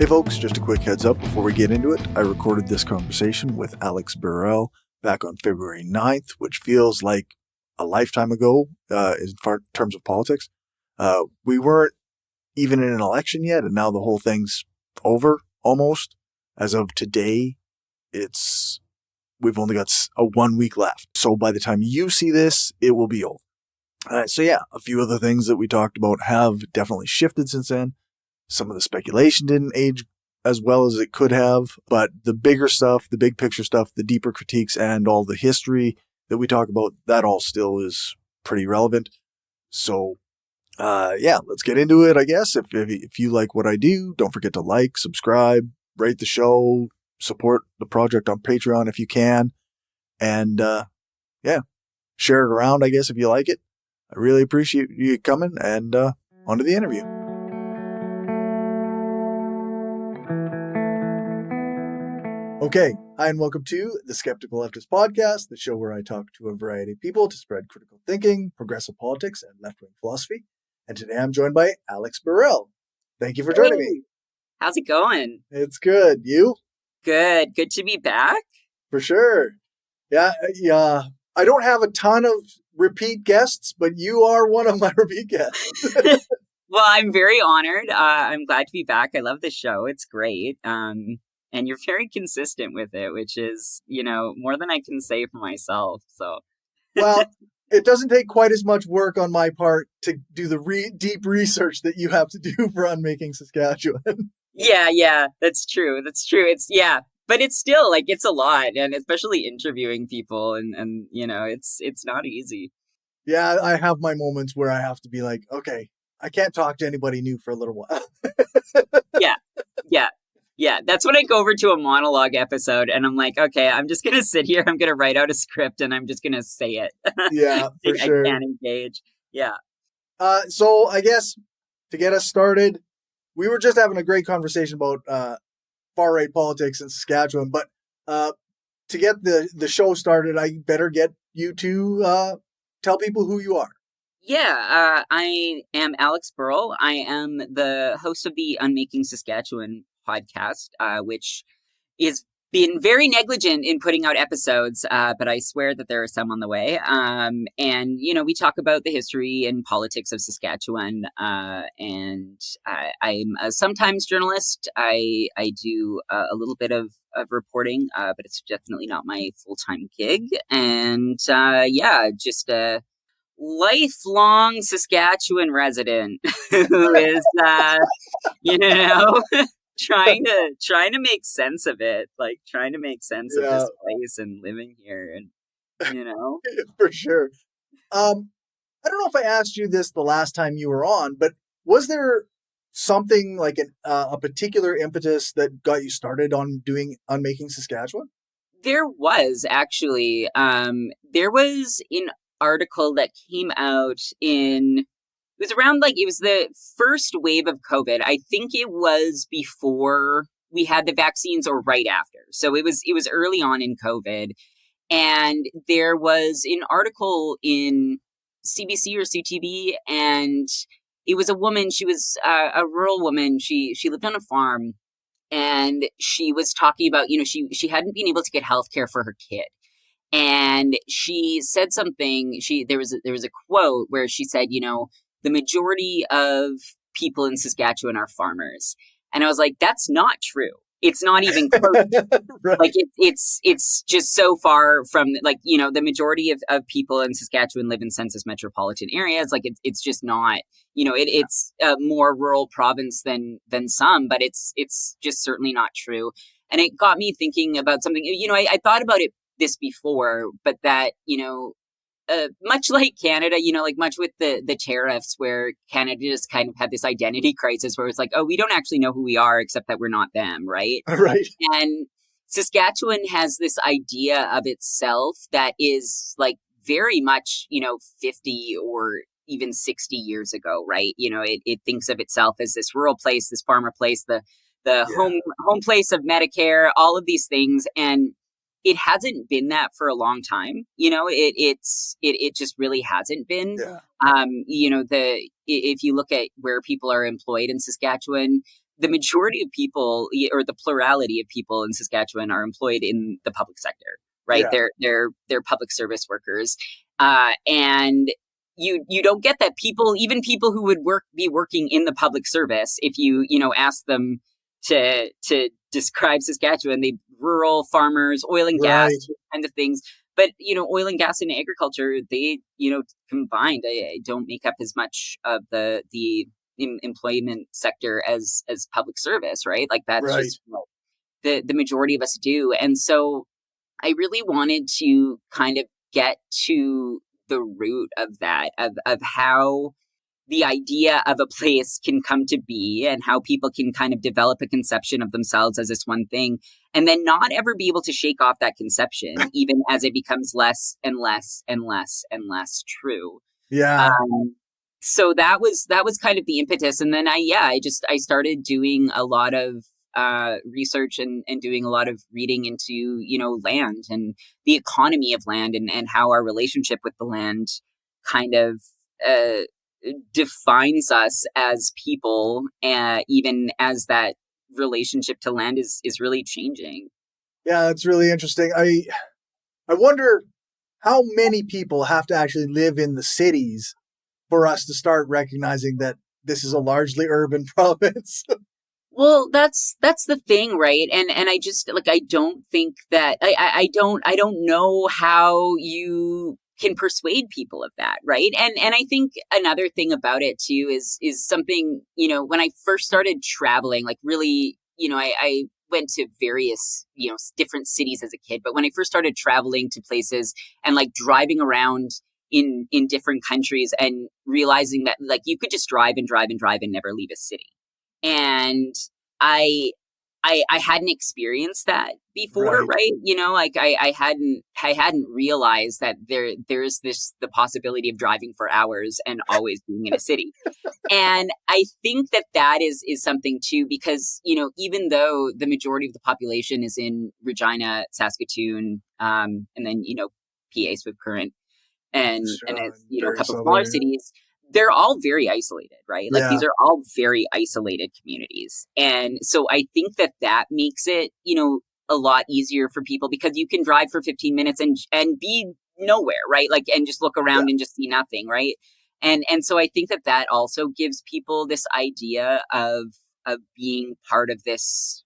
Hey folks, just a quick heads up before we get into it. I recorded this conversation with Alex Birrell back on February 9th, which feels like a lifetime ago in terms of politics. We weren't even in an election yet, and now the whole thing's over almost. As of today, we've only got a 1 week left. So by the time you see this, it will be over. So yeah, a few other things that we talked about have definitely shifted since then. Some of the speculation didn't age as well as it could have, but the bigger stuff, the big picture stuff, the deeper critiques, and all the history that we talk about, that all still is pretty relevant. So, yeah, let's get into it, I guess. If you like what I do, don't forget to like, subscribe, rate the show, support the project on Patreon if you can, and yeah, share it around, I guess, if you like it. I really appreciate you coming, and on to the interview. Okay, hi and welcome to the Skeptical Leftist Podcast, the show where I talk to a variety of people to spread critical thinking, progressive politics, and left-wing philosophy. And today I'm joined by Alex Birrell. Thank you for joining me. How's it going? It's good. You? Good. Good to be back. For sure. Yeah. I don't have a ton of repeat guests, but you are one of my repeat guests. Well, I'm very honored. I'm glad to be back. I love the show. It's great. And you're very consistent with it, which is, more than I can say for myself. So, well, it doesn't take quite as much work on my part to do the deep research that you have to do for Unmaking Saskatchewan. Yeah, that's true. But it's still it's a lot, and especially interviewing people, and it's not easy. Yeah, I have my moments where I have to be like, okay, I can't talk to anybody new for a little while. Yeah, that's when I go over to a monologue episode and I'm like, okay, I'm just going to sit here. I'm going to write out a script and I'm just going to say it. Yeah, for sure. I can't engage. Yeah. So I guess to get us started, we were just having a great conversation about far-right politics in Saskatchewan. But to get the show started, I better get you to tell people who you are. Yeah, I am Alex Birrell. I am the host of the Unmaking Saskatchewan podcast, which is been very negligent in putting out episodes, but I swear that there are some on the way. And, we talk about the history and politics of Saskatchewan, and I'm a sometimes journalist. I do a little bit of reporting, but it's definitely not my full-time gig. And, just a lifelong Saskatchewan resident who is, trying to make sense of it, trying to make sense of this place and living here, and For sure. I don't know if I asked you this the last time you were on, but was there something like a particular impetus that got you started on doing Unmaking Saskatchewan? There was actually. There was an article that came out it was around it was the first wave of COVID. I think it was before we had the vaccines or right after. So it was early on in COVID. And there was an article in CBC or CTV, and it was a woman. She was a rural woman. She lived on a farm, and she was talking about, she hadn't been able to get healthcare for her kid. And she said something, there was a quote where she said, the majority of people in Saskatchewan are farmers. And I was like, that's not true. It's not even close. Right. It's just so far from the majority of people in Saskatchewan live in census metropolitan areas. It's just not, it's a more rural province than some, but it's just certainly not true. And it got me thinking about something, I thought about this before, but that, much like Canada, much with the tariffs, where Canada just kind of had this identity crisis where it's like, oh, we don't actually know who we are except that we're not them, right? Right. And Saskatchewan has this idea of itself that is very much, 50 or even 60 years ago, right? It thinks of itself as this rural place, this farmer place, the home place of Medicare, all of these things. And it hasn't been that for a long time. It just really hasn't been. Yeah. If you look at where people are employed in Saskatchewan, the majority of people, or the plurality of people in Saskatchewan, are employed in the public sector, right? Yeah. They're public service workers, and you don't get that. Even people who would be working in the public service, if you ask them to describe Saskatchewan, they rural farmers, oil and gas, Right. kind of things. But oil and gas and agriculture, they combined, I don't make up as much of the employment sector as public service, right? Like that's Right. just what the majority of us do. And so I really wanted to kind of get to the root of that, of how the idea of a place can come to be, and how people can kind of develop a conception of themselves as this one thing, and then not ever be able to shake off that conception, even as it becomes less and less and less and less true. Yeah. So that was kind of the impetus. And then I started doing a lot of research and doing a lot of reading into, land and the economy of land, and how our relationship with the land kind of defines us as people, even as that relationship to land is really changing. Yeah, that's really interesting. I wonder how many people have to actually live in the cities for us to start recognizing that this is a largely urban province. Well, that's the thing, right? And I just I don't think that I don't know how you can persuade people of that, right? And I think another thing about it too is something, when I first started traveling, like really, I went to various, different cities as a kid, but when I first started traveling to places and like driving around in different countries and realizing that like you could just drive and drive and drive and never leave a city. And I hadn't experienced that before, right? I hadn't realized that there's the possibility of driving for hours and always being in a city. And I think that is something too, because, even though the majority of the population is in Regina, Saskatoon, and then, PA, Swift Current, and it's, a couple smaller cities, they're all very isolated, right? Like these are all very isolated communities. And so I think that makes it, a lot easier for people, because you can drive for 15 minutes and be nowhere, right? Like, and just look around and just see nothing, right? And so I think that also gives people this idea of being part of this,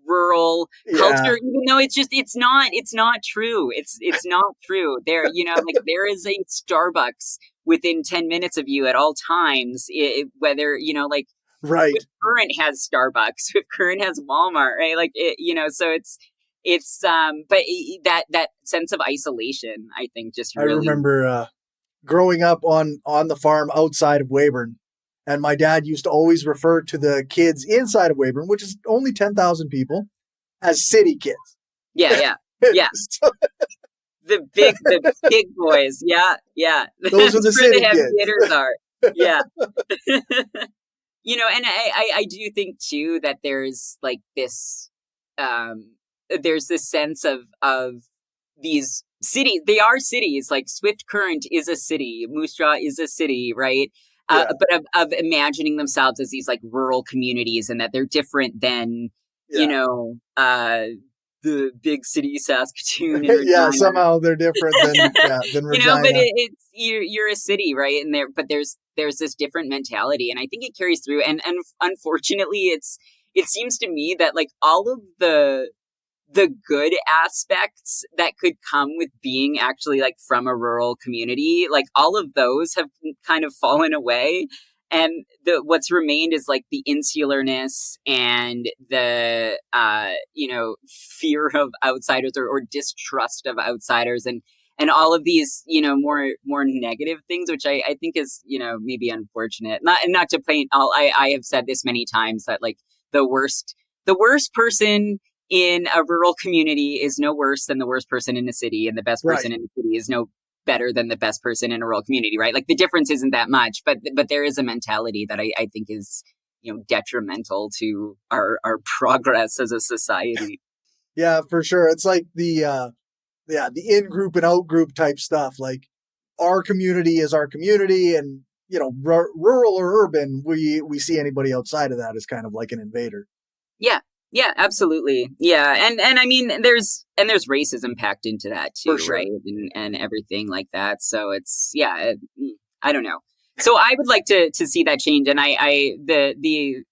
rural culture, even though it's not true. It's not true. There, like there is a Starbucks within 10 minutes of you at all times, whether, right. Swift Current has Starbucks, Swift Current has Walmart, right? Like, so but that sense of isolation, I think just really. I remember growing up on the farm outside of Weyburn, and my dad used to always refer to the kids inside of Weyburn, which is only 10,000 people, as city kids. Yeah. The big boys. Yeah. Those are the city where the heavy kids. hitters are. Yeah. And I do think too that there's like this, there's this sense of these cities. They are cities. Like Swift Current is a city. Moose Jaw is a city, right? But of imagining themselves as these like rural communities, and that they're different than, the big city Saskatoon. Somehow they're different than Regina. But it's you're a city, right? And there's this different mentality, and I think it carries through. And unfortunately, it seems to me that like all of the good aspects that could come with being actually like from a rural community, like all of those have kind of fallen away. And what's remained is like the insularness and the, fear of outsiders or distrust of outsiders, and all of these, more negative things, which I think is, maybe unfortunate. Not to paint all, I have said this many times that like the worst person in a rural community is no worse than the worst person in a city, and the best person in the city is no better than the best person in a rural community, right? Like the difference isn't that much, but there is a mentality that I think is, detrimental to our progress as a society. Yeah, for sure. It's like the in-group and out-group type stuff. Like our community is our community, and rural or urban, we see anybody outside of that as kind of like an invader. Yeah. Yeah, absolutely. Yeah. And I mean there's racism packed into that For too, sure. right? And everything like that. So it's I don't know. So I would like to see that change. And the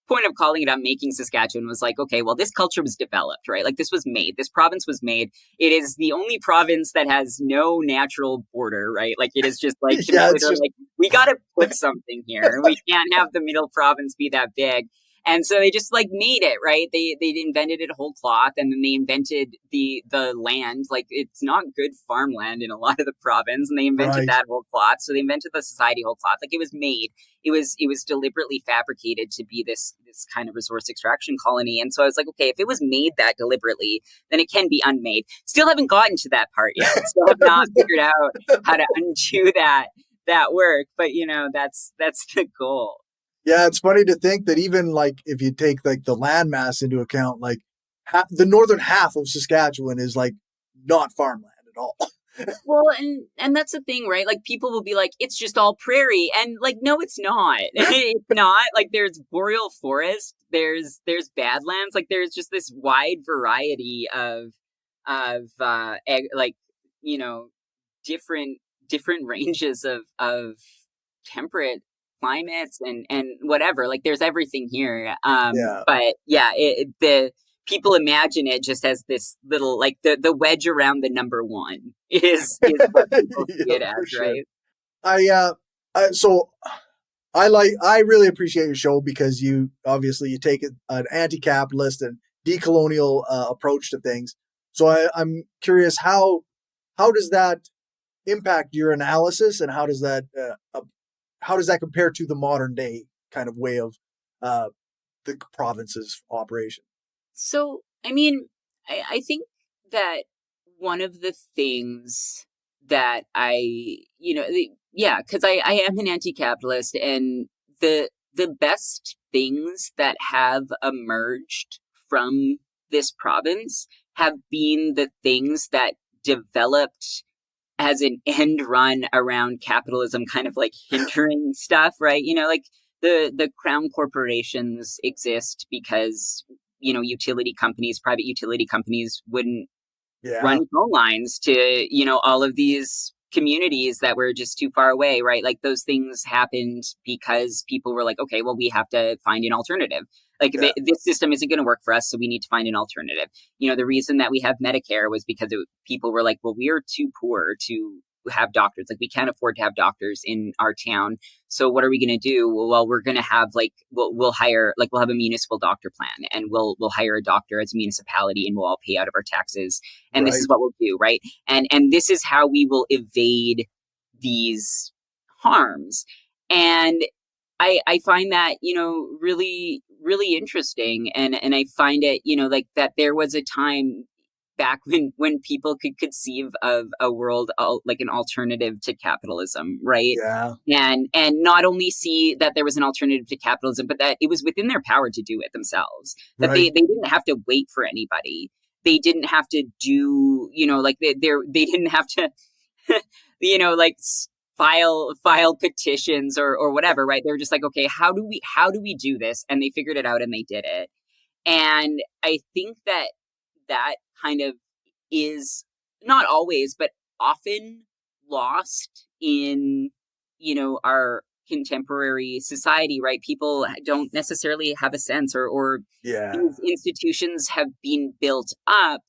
point of calling it Unmaking Saskatchewan was like, okay, well, this culture was developed, right? Like this was made. This province was made. It is the only province that has no natural border, right? Like it is just like Yeah, it's considered just like we got to put something here. We can't have the middle province be that big. And so they just like made it, right? They invented it whole cloth, and then they invented the land. Like it's not good farmland in a lot of the province, and they invented right. that whole cloth. So they invented the society whole cloth. Like it was made. It was deliberately fabricated to be this kind of resource extraction colony. And so I was like, okay, if it was made that deliberately, then it can be unmade. Still haven't gotten to that part yet. Still have not figured out how to undo that work. But that's the goal. Yeah, it's funny to think that even like if you take like the landmass into account, like the northern half of Saskatchewan is like not farmland at all. Well, and that's the thing, right? Like people will be like, it's just all prairie, and like, no, it's not. It's not. Like there's boreal forest, there's badlands, like there's just this wide variety of like you know different ranges of temperate climates and whatever. Like there's everything here. Yeah. But yeah, the people imagine it just as this little like the wedge around the number one is what people see Yeah, it for as, sure. right? So I really appreciate your show because you take an anti-capitalist and decolonial approach to things. So I'm curious how does that impact your analysis, and how does that compare to the modern day kind of way of uh, the province's operation? So I mean, I think that one of the things that yeah, because I am an anti-capitalist, and the best things that have emerged from this province have been the things that developed as an end run around capitalism, kind of like hindering stuff, right? Like the crown corporations exist because private utility companies wouldn't run Yeah, phone lines to all of these communities that were just too far away, right? Like those things happened because people were like, okay, well, we have to find an alternative. Like yeah, this system isn't going to work for us, so we need to find an alternative. The reason that we have Medicare was because people were like, well, we're too poor to have doctors. Like we can't afford to have doctors in our town. So what are we going to do? Well, we're going to have like we'll hire like we'll have a municipal doctor plan, and we'll hire a doctor as a municipality, and we'll all pay out of our taxes, and this is right, what we'll do, right? And this is how we will evade these harms. And I find that really really interesting, and I find it like that there was a time back when people could conceive of a world like an alternative to capitalism, right? yeah, And not only see that there was an alternative to capitalism, but that it was within their power to do it themselves, that right, they didn't have to wait for anybody. They didn't have to do like they didn't have to like file petitions or whatever, right? They were just like, okay, how do we do this? And they figured it out, and they did it. And I think that kind of is not always, but often lost in, our contemporary society, right? People don't necessarily have a sense, or yeah, these institutions have been built up.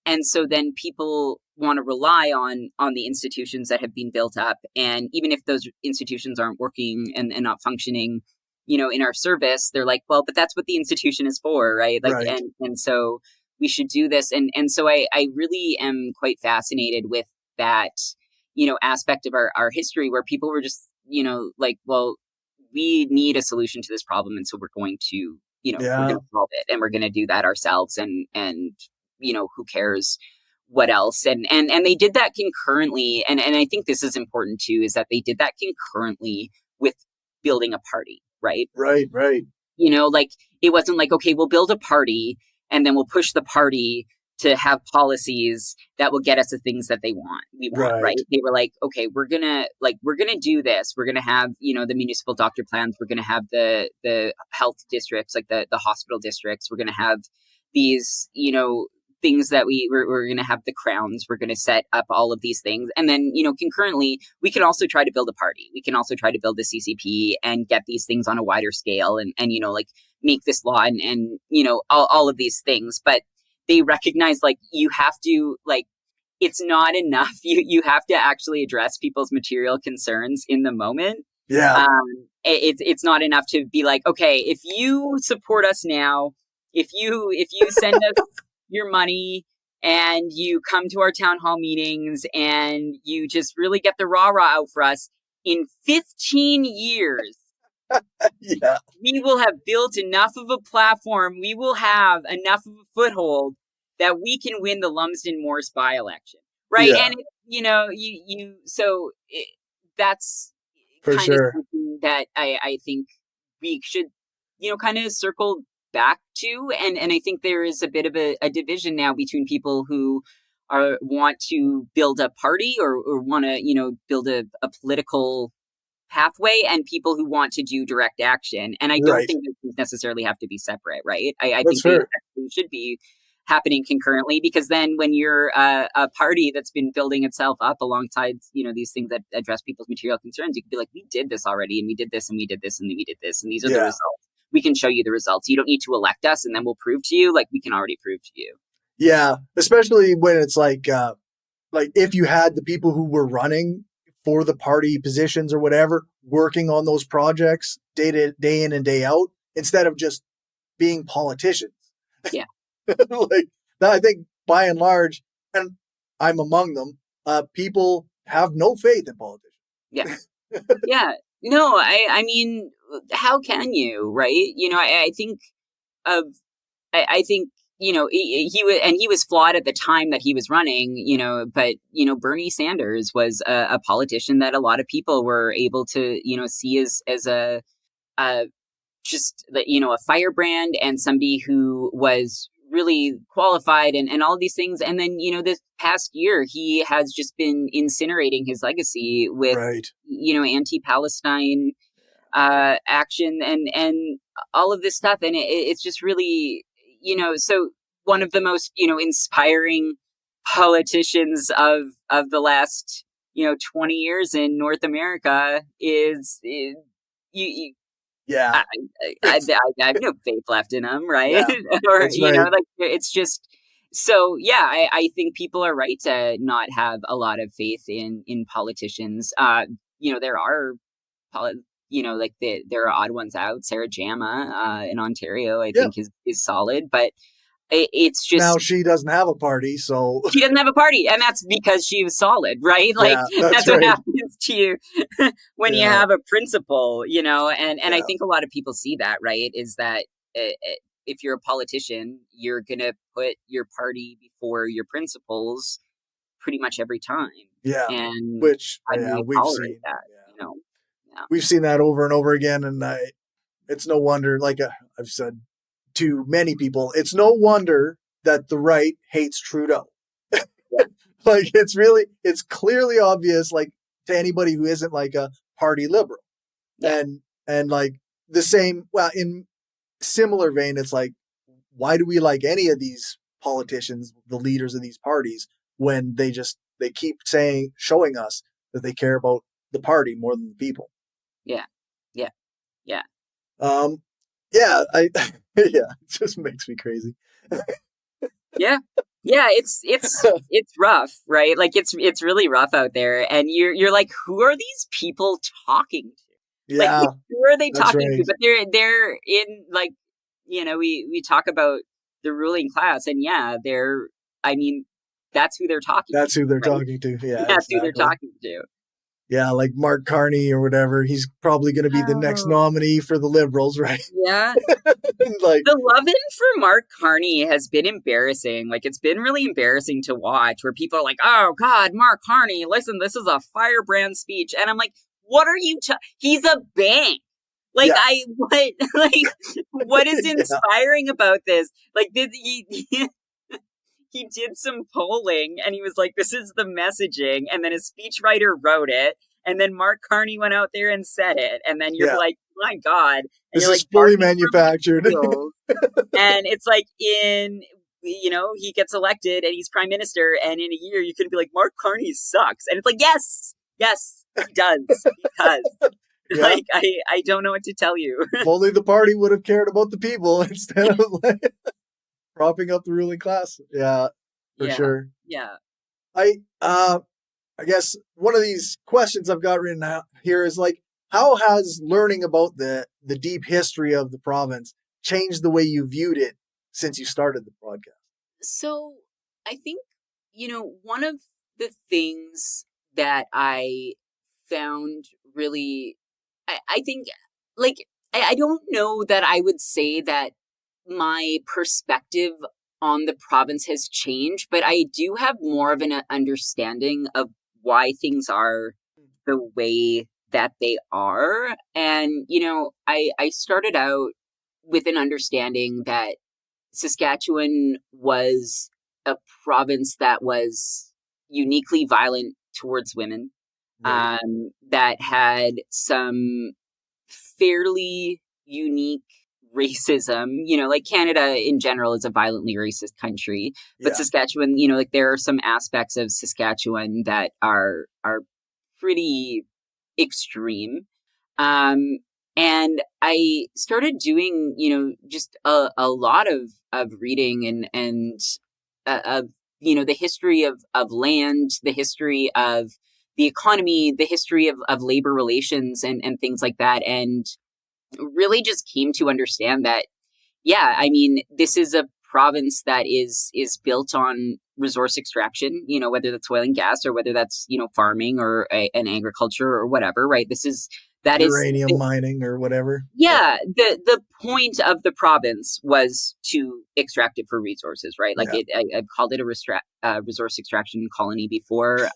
And so then people want to rely on the institutions that have been built up. And even if those institutions aren't working and not functioning, in our service, they're like, well, but that's what the institution is for, right? Like, right. and so we should do this. And so I really am quite fascinated with that, aspect of our history, where people were just, like, well, we need a solution to this problem. And so we're going to, we're Yeah, going to solve it, and we're going to do that ourselves. And who cares what else? And they did that concurrently. And I think this is important too, is that they did that concurrently with building a party, right? right, right. Like it wasn't like, okay, we'll build a party, and then we'll push the party to have policies that will get us the things that we want, right? They were like, okay, we're gonna do this. We're gonna have, the municipal doctor plans. We're gonna have the health districts, like the hospital districts. We're gonna have these, things that we're going to have the crowns. We're going to set up all of these things. And then, concurrently, we can also try to build a party. We can also try to build a CCP and get these things on a wider scale and make this law and all of these things. But they recognize, you have to, it's not enough. You have to actually address people's material concerns in the moment. Yeah. It's not enough to be like, okay, if you support us now, if you send us your money and you come to our town hall meetings and you just really get the rah-rah out for us, in 15 years, we will have built enough of a platform, we will have enough of a foothold that we can win the Lumsden Morse by-election, right? Yeah. And that's for kind sure of something that I think we should, kind of circle back to, and I think there is a bit of a division now between people who want to build a party or want to build a political pathway, and people who want to do direct action. And I don't think those necessarily have to be separate, right? I think they should be happening concurrently, because then when you're a party that's been building itself up alongside these things that address people's material concerns, you could be like, we did this already, and we did this, and we did this, and we did this, and these are the results. We can show you the results. You don't need to elect us and then we'll prove to you. We can already prove to you. Yeah. Especially when it's like if you had the people who were running for the party positions or whatever, working on those projects day in and day out, instead of just being politicians. Yeah. I think by and large, and I'm among them, people have no faith in politicians. Yeah. Yeah. No, I mean, how can you, right? I think he was flawed at the time that he was running, but Bernie Sanders was a politician that a lot of people were able to, see as a firebrand and somebody who was really qualified and all of these things. And then, this past year, he has just been incinerating his legacy with, anti-Palestine action and all of this stuff. And it's just really, so one of the most, inspiring politicians of the last, 20 years in North America is yeah. I have no faith left in him, right? Yeah, or it's just so. Yeah, I think people are right to not have a lot of faith in politicians. There are, there are odd ones out. Sarah Jama in Ontario, I think is solid, but it's just now she doesn't have a party, so she doesn't have a party, and that's because she was solid, right? That's what happens to you when you have a principle, and I think a lot of people see that, right? Is that if you're a politician, you're gonna put your party before your principles pretty much every time. Yeah, and which we've seen that. We've seen that over and over again, and it's no wonder. Like I've said to many people, it's no wonder that the right hates Trudeau. It's clearly obvious, to anybody who isn't a party liberal. And the same, in similar vein, it's why do we like any of these politicians, the leaders of these parties, when they keep showing us that they care about the party more than the people? Yeah. It just makes me crazy. Yeah, it's rough, right? It's really rough out there, and you're like, who are these people talking to? Yeah, who are they talking to? But they're in we talk about the ruling class, and that's who they're talking. That's to, who they're right? talking to. Yeah, that's who they're talking to. Yeah, like Mark Carney or whatever. He's probably going to be the next nominee for the Liberals, right? Yeah. The loving for Mark Carney has been embarrassing. It's been really embarrassing to watch, where people are like, oh, God, Mark Carney, listen, this is a firebrand speech. And I'm like, what are you he's a bank. What is inspiring about this? he did some polling and he was like, this is the messaging. And then a speechwriter wrote it. And then Mark Carney went out there and said it. And then you're like, my God. And this you're is like, fully manufactured. And it's like he gets elected and he's prime minister. And in a year, you can be like, Mark Carney sucks. And it's like, yes, he does. He does. Yeah. Like, I don't know what to tell you. If only the party would have cared about the people instead of like propping up the ruling class. Yeah, for sure. Yeah. I guess one of these questions I've got written out here is like, how has learning about the deep history of the province changed the way you viewed it since you started the podcast? So I think, one of the things that I found really, I think, like, I don't know that I would say that my perspective on the province has changed, but I do have more of an understanding of why things are the way that they are. And, I started out with an understanding that Saskatchewan was a province that was uniquely violent towards women, Right. that had some fairly unique racism. Like Canada in general is a violently racist country, but Saskatchewan, like there are some aspects of Saskatchewan that are pretty extreme. And I started doing, just a lot of reading and of, the history of land, the history of the economy, the history of labor relations and things like that. And really just came to understand that, this is a province that is built on resource extraction, whether that's oil and gas or whether that's, farming or an agriculture or whatever, right? That uranium is mining or whatever. Yeah, the point of the province was to extract it for resources, right? Like I've called it a resource extraction colony before.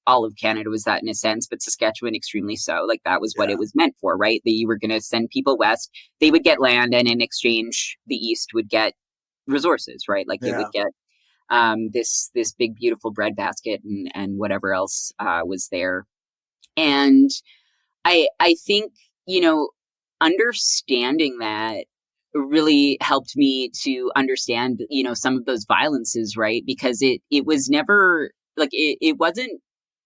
All of Canada was that in a sense, but Saskatchewan extremely so. Like that was what it was meant for, right? That you were going to send people west, they would get land, and in exchange, the east would get resources, right? Like they would get this big beautiful breadbasket and whatever else was there. And I think, understanding that really helped me to understand, some of those violences, right? Because it was never like it wasn't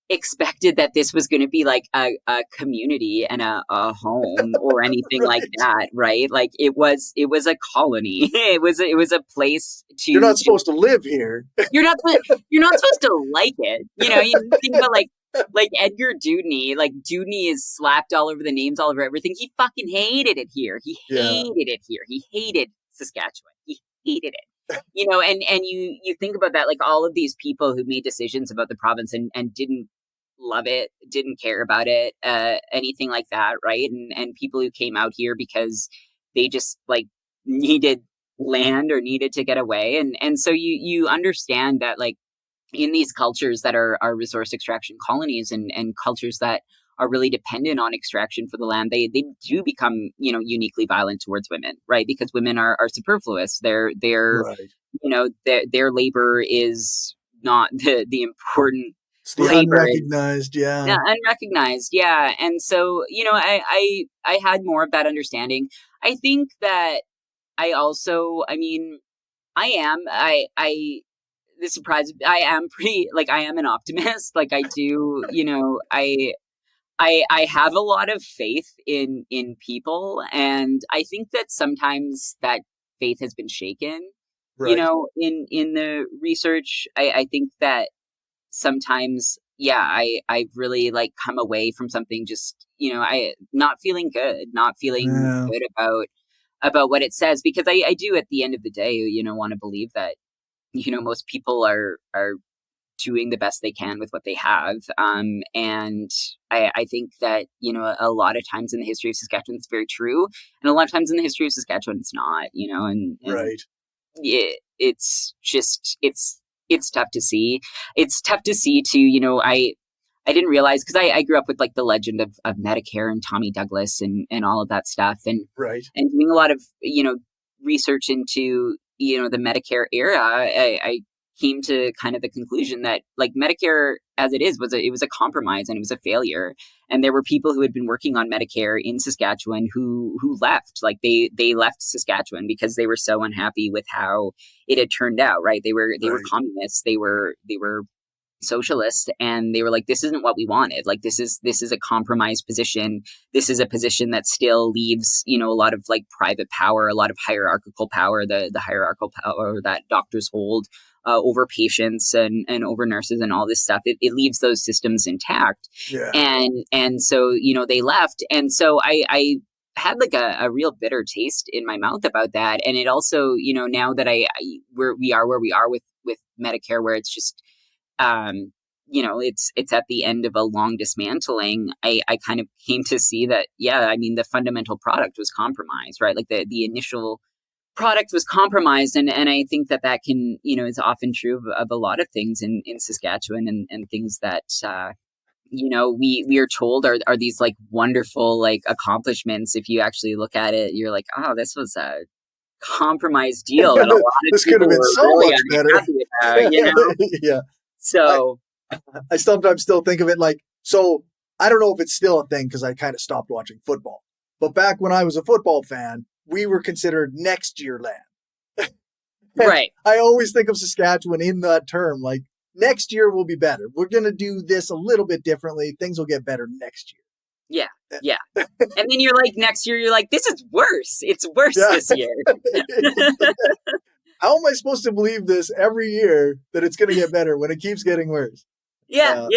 expected that this was going to be like a community and a home or anything like that, right? Like it was a colony. It was a place to. You're not supposed to live here. You're not supposed to like it. You think about like Edgar Dewdney. Like Dewdney is slapped all over the names, all over everything. He fucking hated it here. He hated it here. He hated Saskatchewan. He hated it. And you think about that, like all of these people who made decisions about the province and didn't love it, didn't care about it, anything like that, right? And people who came out here because they just like needed land or needed to get away. And so you understand that like in these cultures that are resource extraction colonies and cultures that are really dependent on extraction for the land, they do become, uniquely violent towards women, right? Because women are superfluous. They're right. Their labor is not the important it's the labor. Unrecognized, unrecognized, yeah. And so, I had more of that understanding. I think that I also, this surprise, I am pretty, like, I am an optimist. Like I do, I have a lot of faith in people. And I think that sometimes that faith has been shaken, right. In the research. I think that sometimes, I've really like come away from something just, I not feeling good good about what it says, because I do at the end of the day, want to believe that, most people are doing the best they can with what they have. And I think that, a lot of times in the history of Saskatchewan, it's very true. And a lot of times in the history of Saskatchewan, it's not, and right. It's just, it's tough to see. It's tough to see too, I didn't realize, because I grew up with like the legend of Medicare and Tommy Douglas and all of that stuff. And, right. and doing a lot of, research into, the Medicare era, I came to kind of the conclusion that like Medicare as it is it was a compromise and it was a failure. And there were people who had been working on Medicare in Saskatchewan who left. Like they left Saskatchewan because they were so unhappy with how it had turned out, right? They were Right. communists, they were socialists, and they were like, this isn't what we wanted. Like this is a compromise position. This is a position that still leaves, a lot of like private power, a lot of hierarchical power, the hierarchical power that doctors hold over patients and over nurses and all this stuff. It leaves those systems intact. Yeah. And so, they left. And so I had like a real bitter taste in my mouth about that. And it also, now that we are where we are with Medicare, where it's just, it's at the end of a long dismantling. I kind of came to see that, the fundamental product was compromised, right? Like the initial product was compromised. And I think that can, is often true of a lot of things in Saskatchewan and things that, we are told are these like wonderful like accomplishments. If you actually look at it, you're like, oh, this was a compromise deal that a lot of this could people have been were so really much better. unhappy about, Yeah. So I sometimes still think of it like, so I don't know if it's still a thing because I kind of stopped watching football. But back when I was a football fan, we were considered next year land. Right. I always think of Saskatchewan in that term, like next year will be better. We're going to do this a little bit differently. Things will get better next year. Yeah. And then you're like, next year, you're like, this is worse. It's worse this year. How am I supposed to believe this every year that it's going to get better when it keeps getting worse? Yeah.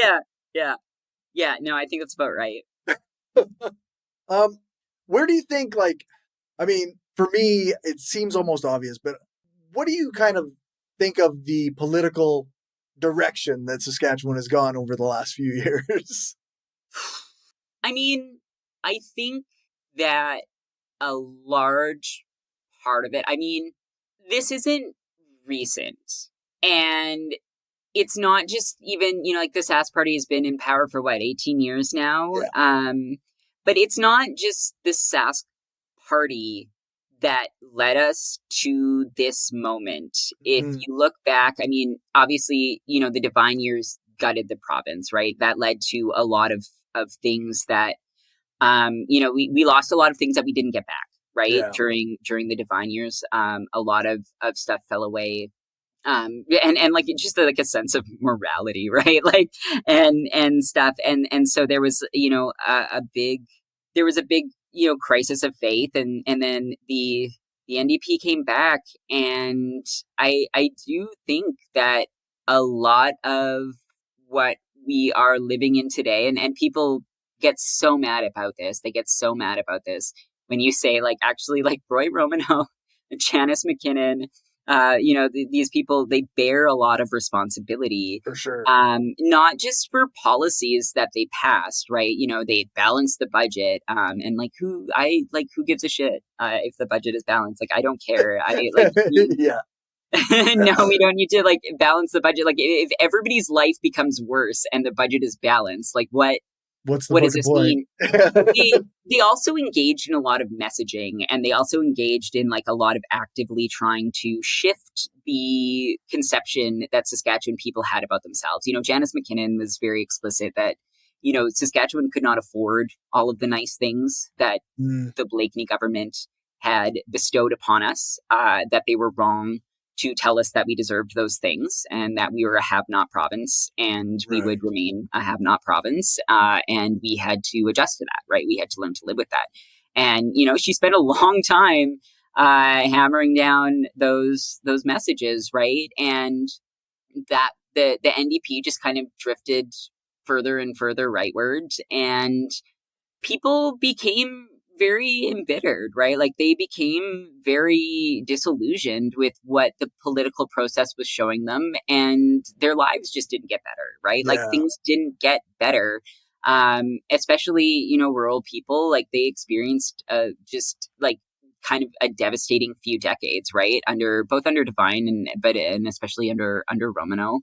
No, I think that's about right. Where do you think, like, I mean, for me, it seems almost obvious, but what do you kind of think of the political direction that Saskatchewan has gone over the last few years? I mean, I think that a large part of it, this isn't recent. And it's not just even, like the Sask Party has been in power for 18 years now. Yeah. But it's not just the Sask Party that led us to this moment. If you look back, obviously, the Divine Years gutted the province, right? That led to a lot of things that, we lost a lot of things that we didn't get back, right? Yeah. During the Divine Years, a lot of stuff fell away. And like just like a sense of morality, right? Like, and stuff. And so there was, a big crisis of faith, and then the NDP came back, and I do think that a lot of what we are living in today, and people get so mad about this. They get so mad about this when you say like, actually, like Roy Romanow, Janice McKinnon, these people, they bear a lot of responsibility. For sure. Not just for policies that they passed, right? They balanced the budget, and like who gives a shit if the budget is balanced? Like, I don't care. Yeah. No, we don't need to like balance the budget. Like, if everybody's life becomes worse and the budget is balanced, like what does this mean? They also engaged in a lot of messaging, and they also engaged in like a lot of actively trying to shift the conception that Saskatchewan people had about themselves. Janice McKinnon was very explicit that, Saskatchewan could not afford all of the nice things that the Blakeney government had bestowed upon us, that they were wrong to tell us that we deserved those things and that we were a have-not province, and we would remain a have-not province. And we had to adjust to that, right? We had to learn to live with that. And, she spent a long time hammering down those messages, right? And that the NDP just kind of drifted further and further rightwards, and people became very embittered, right? Like, they became very disillusioned with what the political process was showing them, and their lives just didn't get better, right? Like, things didn't get better. Especially, rural people, like, they experienced just like kind of a devastating few decades, right? Under Divine and especially under Romanow.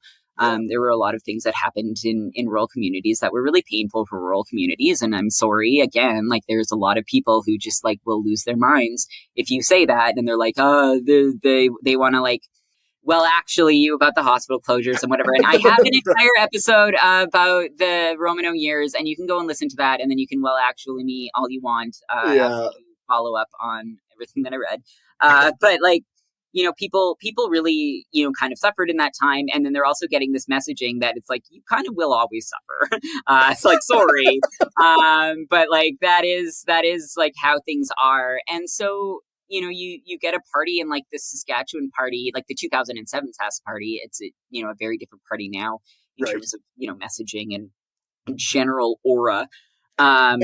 There were a lot of things that happened in rural communities that were really painful for rural communities. And I'm sorry, again, like there's a lot of people who just like will lose their minds if you say that. And they're like, oh, they want to like, well, actually, you about the hospital closures and whatever. And I have an entire episode about the Romano years, and you can go and listen to that. And then you can, well, actually, me all you want after you follow up on everything that I read. But like, you know, people really, you know, kind of suffered in that time. And then they're also getting this messaging that it's like, you kind of will always suffer. It's like, sorry. But like, that is like how things are. And so, you know, you get a party in like the Saskatchewan party, like the 2007 Sask party. It's a, you know, a very different party now in terms of, you know, messaging and general aura. But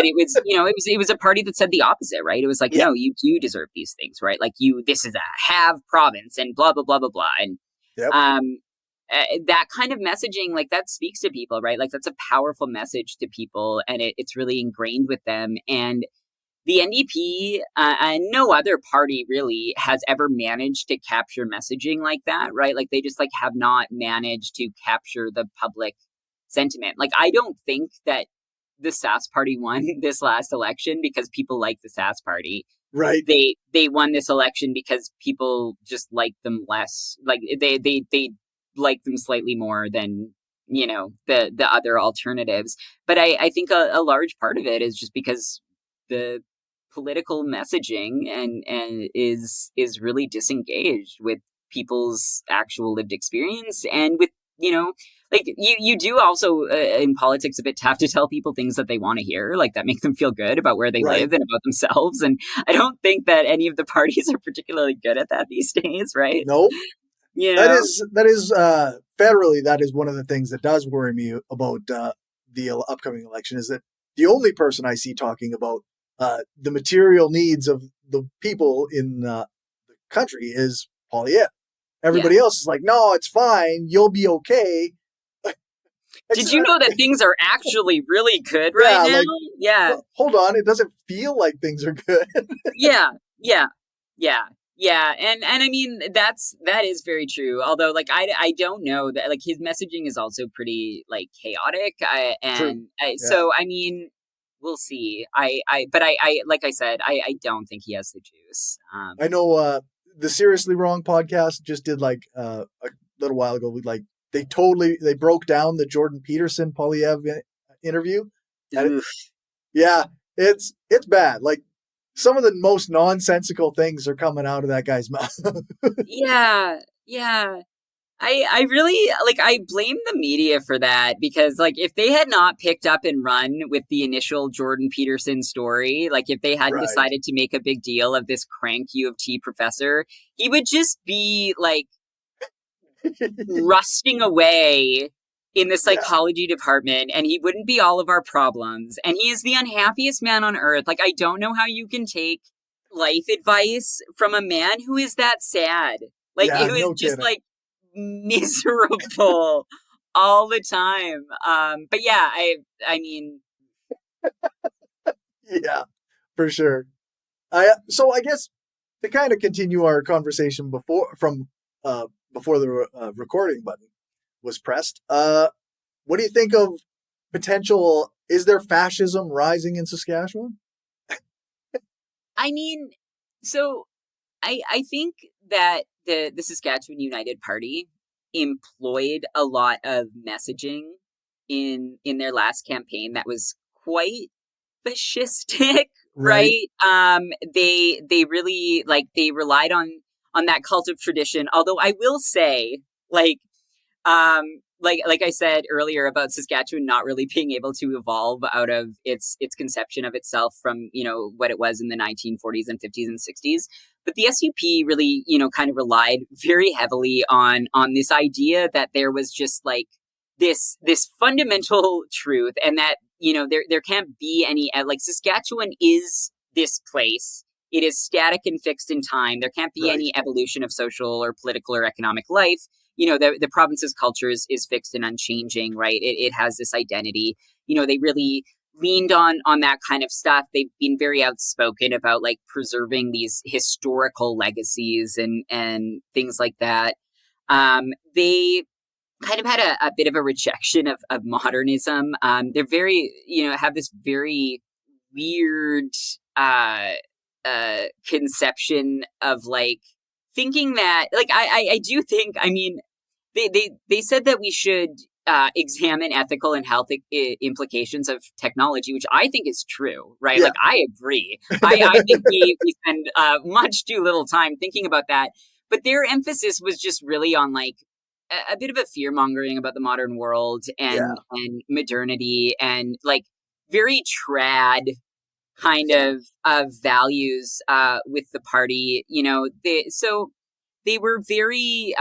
it was, you know, it was a party that said the opposite, right? It was like, no, you do deserve these things, right? Like this is a have province and blah, blah, blah, blah, blah. And that kind of messaging, like that speaks to people, right? Like that's a powerful message to people, and it's really ingrained with them. And the NDP and no other party really has ever managed to capture messaging like that, right? Like they just like have not managed to capture the public sentiment. Like I don't think that the Sask party won this last election because people like the Sask party. Right. They won this election because people just like them less. Like they like them slightly more than, you know, the other alternatives. But I think a large part of it is just because the political messaging and is really disengaged with people's actual lived experience, and with, you know, like you do also in politics a bit have to tell people things that they want to hear, like that make them feel good about where they live and about themselves. And I don't think that any of the parties are particularly good at that these days, right? No. You know? That is federally, that is one of the things that does worry me about the upcoming election, is that the only person I see talking about the material needs of the people in the country is Polyev. Everybody else is like, no, it's fine. You'll be okay. Did you know that things are actually really good right now? Like, well, hold on. It doesn't feel like things are good. Yeah. And I mean, that is very true. Although like, I don't know that, like, his messaging is also pretty like chaotic. So, I mean, we'll see. But like I said, I don't think he has the juice. I know, the Seriously Wrong podcast just did like a little while ago. They broke down the Jordan Peterson Polyev interview. And it's bad. Like some of the most nonsensical things are coming out of that guy's mouth. Yeah. I really, like, I blame the media for that, because like if they had not picked up and run with the initial Jordan Peterson story, like if they hadn't decided to make a big deal of this crank U of T professor, he would just be like rusting away in the psychology department, and he wouldn't be all of our problems. And he is the unhappiest man on earth. Like, I don't know how you can take life advice from a man who is that sad. Like, it was just like miserable all the time. But yeah, I mean, yeah, for sure. So I guess to kind of continue our conversation before the recording button was pressed, what do you think of potential? Is there fascism rising in Saskatchewan? I mean, so I think that the Saskatchewan United Party employed a lot of messaging in their last campaign that was quite fascistic, right? They really, like, they relied on that cult of tradition. Although I will say, like I said earlier about Saskatchewan not really being able to evolve out of its conception of itself from, you know, what it was in the 1940s and 50s and 60s. But the SUP really, you know, kind of relied very heavily on this idea that there was just like this fundamental truth, and that, you know, there can't be any, like, Saskatchewan is this place. It is static and fixed in time. There can't be any evolution of social or political or economic life. You know, the province's culture is fixed and unchanging, right? It has this identity. You know, they really leaned on that kind of stuff. They've been very outspoken about like preserving these historical legacies and things like that. They kind of had a bit of a rejection of modernism. They're very, have this very weird uh, conception of like thinking that, like, I do think, I mean, they said that we should examine ethical and health implications of technology, which I think is true, right? Yeah. Like, I agree. I think we spend much too little time thinking about that. But their emphasis was just really on like a bit of a fear mongering about the modern world Yeah. and modernity and like very trad kind of values with the party. They were very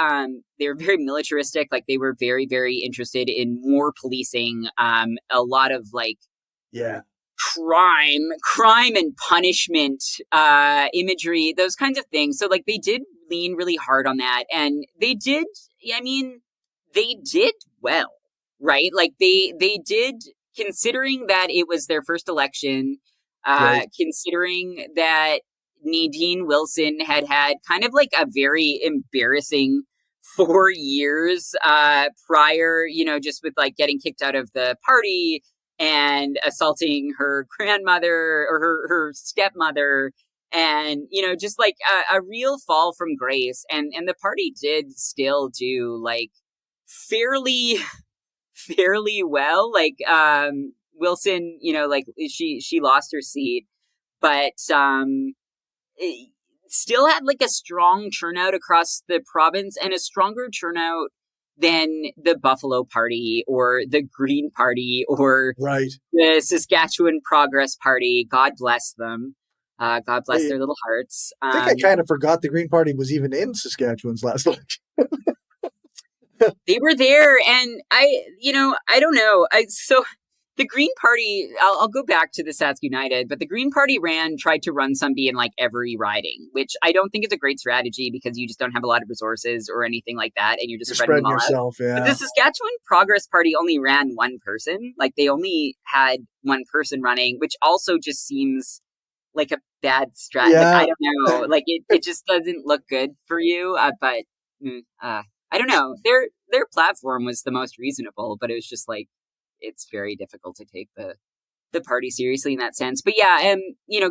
militaristic. Like they were very, very interested in more policing, a lot of like Yeah. crime and punishment, imagery, those kinds of things. So like they did lean really hard on that, and I mean, they did well, right? Like they did, considering that it was their first election, Right. considering that Nadine Wilson had kind of like a very embarrassing 4 years prior, just with like getting kicked out of the party and assaulting her grandmother or her stepmother, and just like a real fall from grace. And the party did still do like fairly fairly well. Like Wilson, like she lost her seat, but it still had like a strong turnout across the province, and a stronger turnout than the Buffalo Party or the Green Party or Right. the Saskatchewan Progress Party. God bless them. God bless their little hearts. I think I kind of forgot the Green Party was even in Saskatchewan's last election. They were there, and I don't know. So the Green Party, I'll go back to the Sask United, but the Green Party tried to run somebody in like every riding, which I don't think is a great strategy because you just don't have a lot of resources or anything like that, and you're just spreading them all yourself, out. yeah. But the Saskatchewan Progress Party only ran one person. Like they only had one person running, which also just seems like a bad strategy. Yeah. Like, I don't know. Like it just doesn't look good for you. But I don't know. Their platform was the most reasonable, but it was just like, it's very difficult to take the party seriously in that sense. But yeah,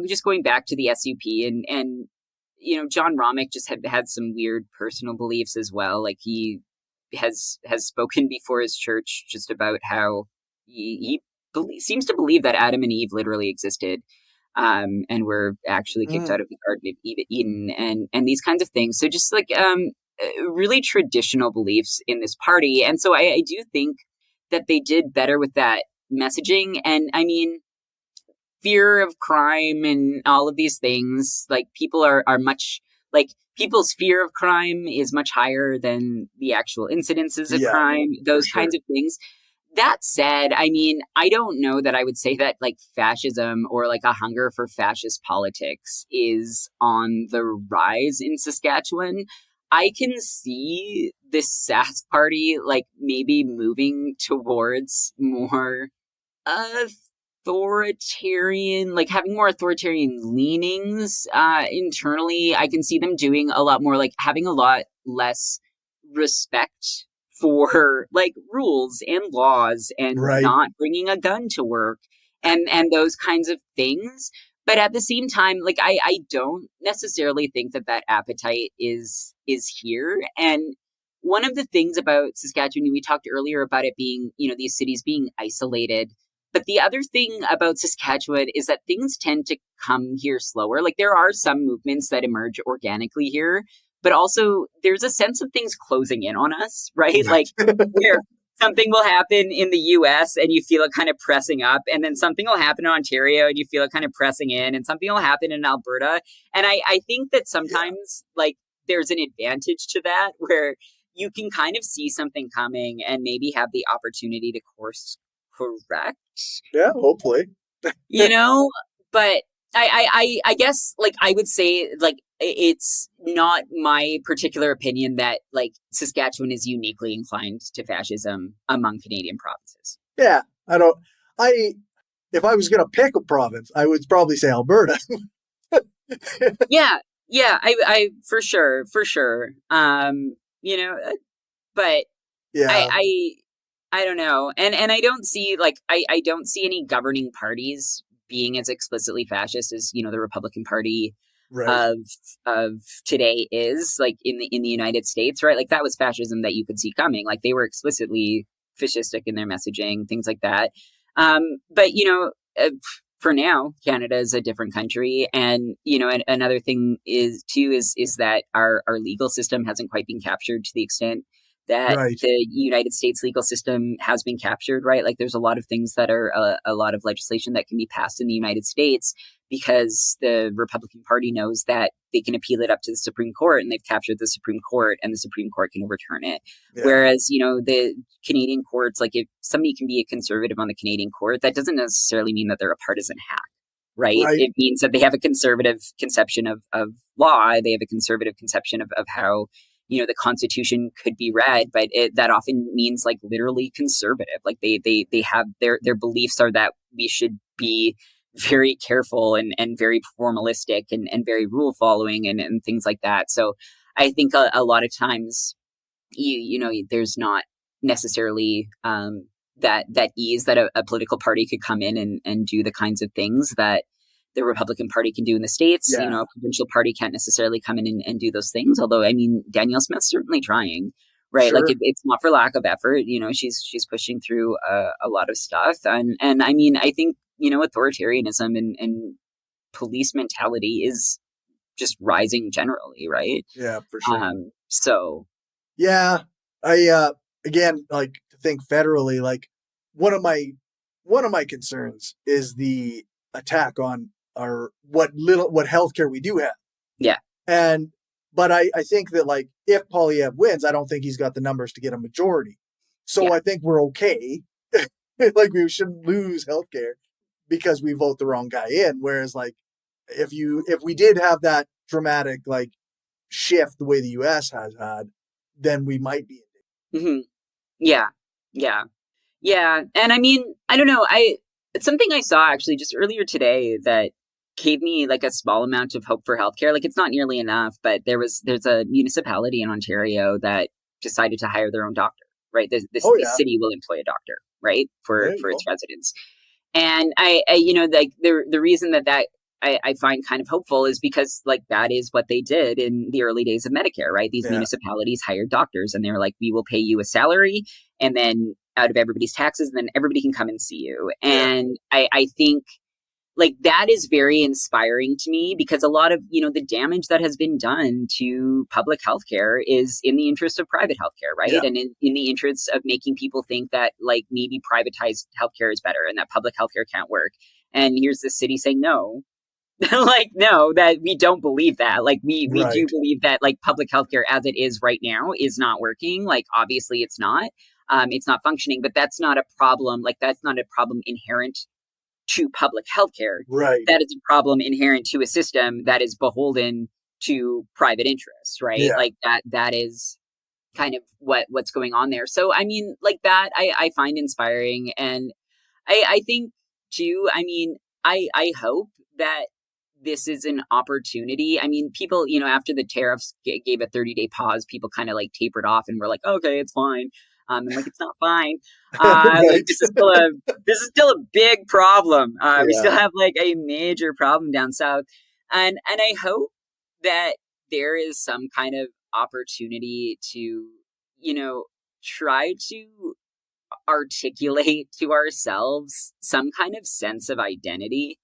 just going back to the SUP and John Romick just had some weird personal beliefs as well. Like he has spoken before his church just about how he seems to believe that Adam and Eve literally existed, and were actually kicked out of the Garden of Eden, and these kinds of things. So just like really traditional beliefs in this party. And so I do think that they did better with that messaging. And I mean, fear of crime and all of these things, like people are much like people's fear of crime is much higher than the actual incidences of crime, those kinds of things. That said, I mean, I don't know that I would say that like fascism or like a hunger for fascist politics is on the rise in Saskatchewan. I can see this Sask party like maybe moving towards more authoritarian, like having more authoritarian leanings internally. I can see them doing a lot more, like having a lot less respect for like rules and laws and not bringing a gun to work and those kinds of things. But at the same time, like I don't necessarily think that appetite is here. And one of the things about Saskatchewan, we talked earlier about it being, these cities being isolated. But the other thing about Saskatchewan is that things tend to come here slower. Like there are some movements that emerge organically here, but also there's a sense of things closing in on us, right? Like where something will happen in the US and you feel it kind of pressing up, and then something will happen in Ontario and you feel it kind of pressing in, and something will happen in Alberta. And I think that sometimes like there's an advantage to that where you can kind of see something coming and maybe have the opportunity to course correct. Yeah, hopefully. But I guess like I would say like it's not my particular opinion that like Saskatchewan is uniquely inclined to fascism among Canadian provinces. Yeah, if I was going to pick a province, I would probably say Alberta. yeah, I for sure. But Yeah. I don't know. And I don't see like I don't see any governing parties being as explicitly fascist as, the Republican Party Right. of of today is, like, in the United States, right? Like, that was fascism that you could see coming. Like, they were explicitly fascistic in their messaging, things like that. But for now, Canada is a different country, and another thing is that our legal system hasn't quite been captured to the extent that Right. the United States legal system has been captured, right? Like, there's a lot of things that are a lot of legislation that can be passed in the United States because the Republican Party knows that they can appeal it up to the Supreme Court, and they've captured the Supreme Court, and the Supreme Court can overturn it. Yeah. Whereas, the Canadian courts, like, if somebody can be a conservative on the Canadian court, that doesn't necessarily mean that they're a partisan hack, right? Right. It means that they have a conservative conception of law. They have a conservative conception of how the Constitution could be read, but that often means, like, literally conservative. Like, they have their beliefs are that we should be very careful and very formalistic and very rule following and things like that. So I think a lot of times there's not necessarily that ease that a political party could come in and do the kinds of things that the Republican Party can do in the States. Yeah. A provincial party can't necessarily come in and do those things. Although, I mean, Danielle Smith's certainly trying, right? Like, Sure. it's not for lack of effort. She's pushing through a lot of stuff. And I mean, I think, authoritarianism and police mentality is just rising generally, right? Yeah, for sure. So Yeah. I again, like, to think federally, like, one of my concerns is the attack on our what healthcare we do have. yeah, And but I think that, like, if Polyev wins, I don't think he's got the numbers to get a majority. So yeah, I think we're okay. Like, we shouldn't lose healthcare because we vote the wrong guy in. Whereas, like, if we did have that dramatic, like, shift the way the US has had, then we might be. hmm yeah, yeah. Yeah, and I mean, I don't know. It's something I saw actually just earlier today that gave me, like, a small amount of hope for healthcare. Like, it's not nearly enough, but there's a municipality in Ontario that decided to hire their own doctor. Right, Oh the yeah, city will employ a doctor, right, there for you its go. residents. And I like, the reason that I find kind of hopeful is because, like, that is what they did in the early days of Medicare, right? These Yeah. municipalities hired doctors, and they were like, we will pay you a salary, and then out of everybody's taxes, and then everybody can come and see you. Yeah. And I think, like, that is very inspiring to me, because a lot of the damage that has been done to public healthcare is in the interest of private healthcare, right? Yeah. And in the interest of making people think that, like, maybe privatized healthcare is better and that public healthcare can't work. And here's the city saying no. Like, no, that we don't believe that. Like, we do Right. believe that, like, public healthcare as it is right now is not working. Like, obviously it's not. It's not functioning, but that's not a problem. Like, that's not a problem inherent to public healthcare. Right. That is a problem inherent to a system that is beholden to private interests, right? Yeah. Like, that is kind of what's going on there. So, I mean, like, that I find inspiring. And I think too, I mean, I hope that this is an opportunity. I mean, people, after the tariffs gave a 30-day pause, people kind of, like, tapered off and were like, okay, it's fine. And, like, it's not fine. Like, Right. this is still a big problem. We Yeah. still have, like, a major problem down south. And I hope that there is some kind of opportunity to, try to articulate to ourselves some kind of sense of identity.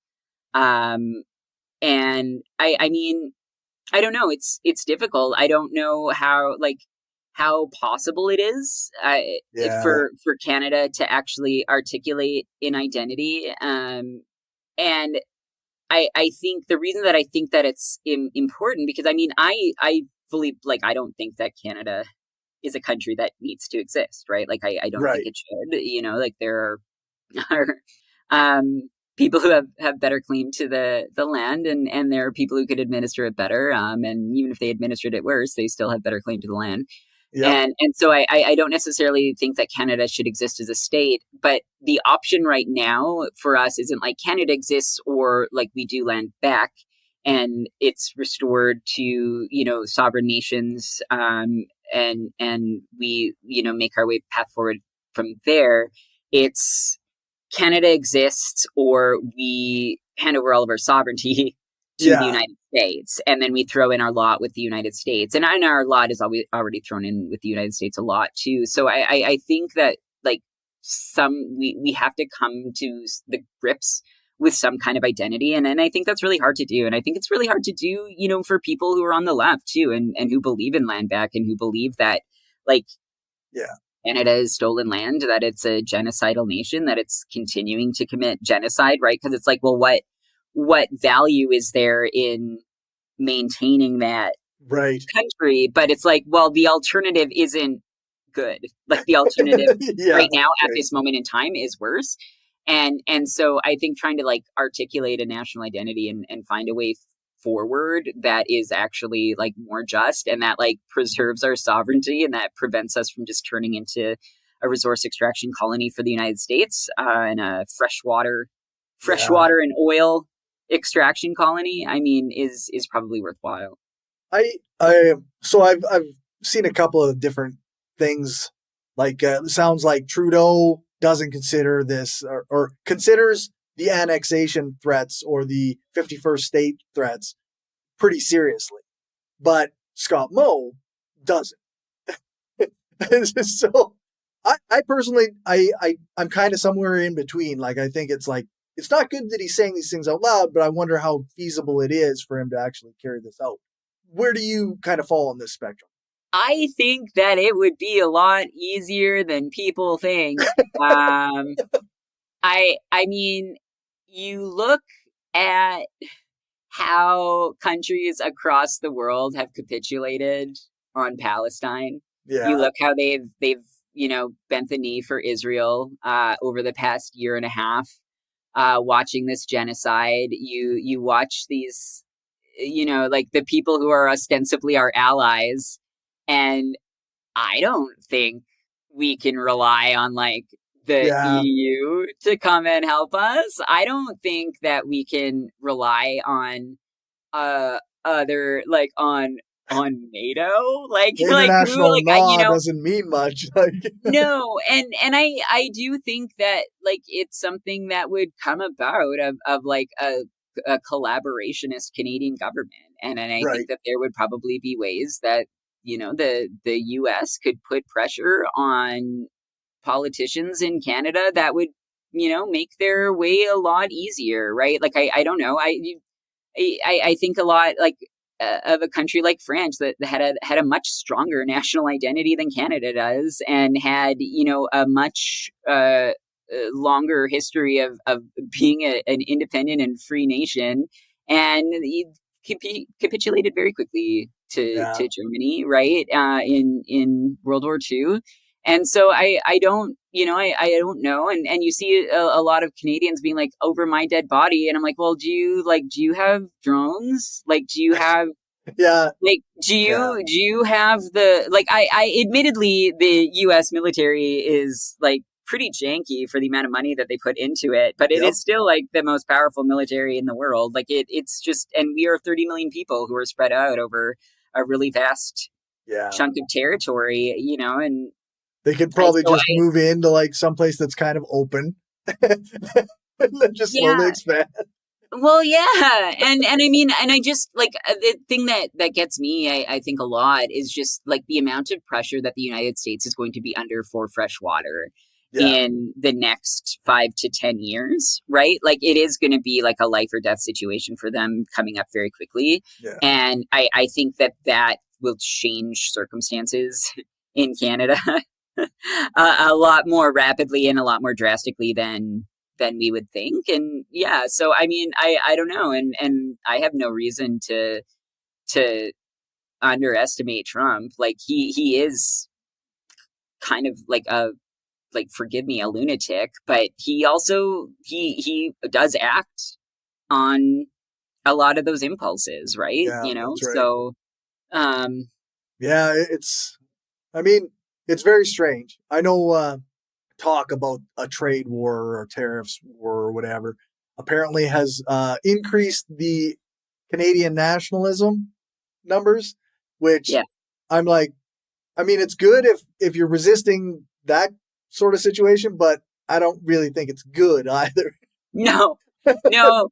Um, and I mean, I don't know. It's difficult. I don't know how possible it is Yeah. for Canada to actually articulate an identity. And I think the reason that I think that it's important, because I mean, I fully, like, I don't think that Canada is a country that needs to exist, right? Like, I don't think Right. it should. Like, there are people who have better claim to the land, and there are people who could administer it better. And even if they administered it worse, they still have better claim to the land. Yep. And so I don't necessarily think that Canada should exist as a state, but the option right now for us isn't like Canada exists, or like we do land back and it's restored to sovereign nations, and we, make our way path forward from there. It's Canada exists, or we hand over all of our sovereignty to the Yeah. United States, and then we throw in our lot with the United States, and our lot is already thrown in with the United States a lot too. So I think that like we have to come to the grips with some kind of identity, and I think that's really hard to do, and I think it's really hard to do, for people who are on the left too, and who believe in land back, and who believe that like Yeah. Canada is stolen land, that it's a genocidal nation, that it's continuing to commit genocide, right? Because it's like, well, what value is there in maintaining that Right. country? But it's like, well, the alternative isn't good. Like the alternative Yeah. right now at Right. this moment in time is worse. And so I think trying to like articulate a national identity and find a way forward that is actually like more just, and that like preserves our sovereignty, and that prevents us from just turning into a resource extraction colony for the United States, and a freshwater Yeah. and oil extraction colony, I mean, is probably worthwhile. So I've seen a couple of different things. Like it sounds like Trudeau doesn't consider this, or considers the annexation threats or the 51st state threats pretty seriously, but Scott Moe doesn't. So I personally, I'm kind of somewhere in between. Like, I think it's like, it's not good that he's saying these things out loud, but I wonder how feasible it is for him to actually carry this out. Where do you kind of fall on this spectrum? I think that it would be a lot easier than people think. I mean, you look at how countries across the world have capitulated on Palestine. You Yeah. look how they've bent the knee for Israel over the past year and a half, watching this genocide. You watch these, like the people who are ostensibly our allies, and I don't think we can rely on like the Yeah. EU to come and help us. I don't think that we can rely on other like on NATO, like The who, international like law doesn't mean much. Like, no, and I do think that like it's something that would come about of like a collaborationist Canadian government, and I right. think that there would probably be ways that the US could put pressure on politicians in Canada that would make their way a lot easier, right? Like I don't know, I think a lot like of a country like France that had a much stronger national identity than Canada does, and had a much longer history of being an independent and free nation, and he capitulated very quickly Yeah. to Germany, right? In World War II. And so I don't, I don't know. And you see a lot of Canadians being like, over my dead body. And I'm like, well, do you have drones? Like, do you have, Yeah. like, do you have the, like, I admittedly, the US military is like pretty janky for the amount of money that they put into it, but it Yep. is still like the most powerful military in the world. Like it's just, and we are 30 million people who are spread out over a really vast chunk of territory, and they could probably just move into like someplace that's kind of open and then just slowly expand. Well, yeah. And I mean, and I just like the thing that gets me, I think a lot is just like the amount of pressure that the United States is going to be under for fresh water in the next 5 to 10 years, right? Like it is going to be like a life or death situation for them coming up very quickly. Yeah. And I think that will change circumstances in Canada a lot more rapidly and a lot more drastically than we would think. And yeah, so I mean, I don't know, and I have no reason to underestimate Trump. Like he is kind of like forgive me, a lunatic, but he also he does act on a lot of those impulses, right? Yeah, that's right. So yeah, I mean, it's very strange. I know talk about a trade war or a tariffs war or whatever apparently has increased the Canadian nationalism numbers, which I'm like, I mean, it's good if you're resisting that sort of situation, but I don't really think it's good either. No, no,